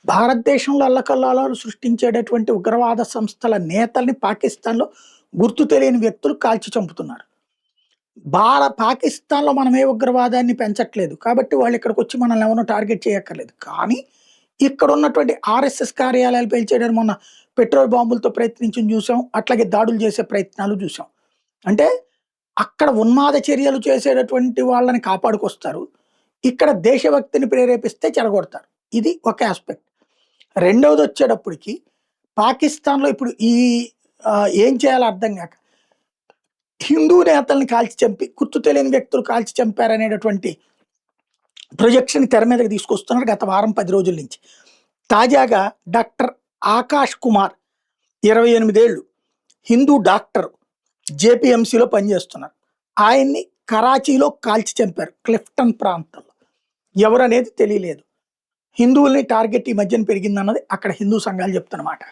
భారతదేశంలో అల్లకల్లోలాలు సృష్టించేటటువంటి ఉగ్రవాద సంస్థల నేతల్ని పాకిస్తాన్‌లో గుర్తు తెలియని వ్యక్తులు కాల్చి చంపుతున్నారు. పాకిస్తాన్‌లో మనం ఏ ఉగ్రవాదాన్ని పెంచట్లేదు. కాబట్టి వాళ్ళు ఇక్కడికొచ్చి మనల్ని ఎవరినో టార్గెట్ చేయక్కర్లేదు. కానీ ఇక్కడ ఉన్నటువంటి ఆర్ఎస్ఎస్ కార్యాలయాలు పేల్చేయడానికి మొన్న పెట్రోల్ బాంబులతో ప్రయత్నించింది చూసాం. అట్లాగే దాడులు చేసే ప్రయత్నాలు చూసాం. అంటే అక్కడ ఉన్మాద చర్యలు చేసేటటువంటి వాళ్ళని కాపాడుకొస్తారు. ఇక్కడ దేశభక్తిని ప్రేరేపిస్తే చెడగొడతారు. ఇది ఒక యాస్పెక్ట్. రెండోదొచ్చేటప్పటికి పాకిస్తాన్‌లో ఇప్పుడు ఏం చేయాలో అర్థం గాక హిందూ నేతల్ని కాల్చి చంపి, గుర్తు తెలియని వ్యక్తులు కాల్చి చంపారనేటటువంటి ప్రొజెక్షన్ తెర మీదకి తీసుకొస్తున్నారు గత వారం 10 రోజుల నుంచి. తాజాగా డాక్టర్ ఆకాష్ కుమార్ 28 ఏళ్ళు హిందూ డాక్టర్ జేపీఎంసీలో పనిచేస్తున్నారు. ఆయన్ని కరాచీలో కాల్చి చంపారు క్లిఫ్టన్ ప్రాంతంలో. ఎవరనేది తెలియలేదు. హిందువుల్ని టార్గెట్ ఈ మధ్యన పెరిగిందన్నది అక్కడ హిందూ సంఘాలు చెప్తున్నమాట.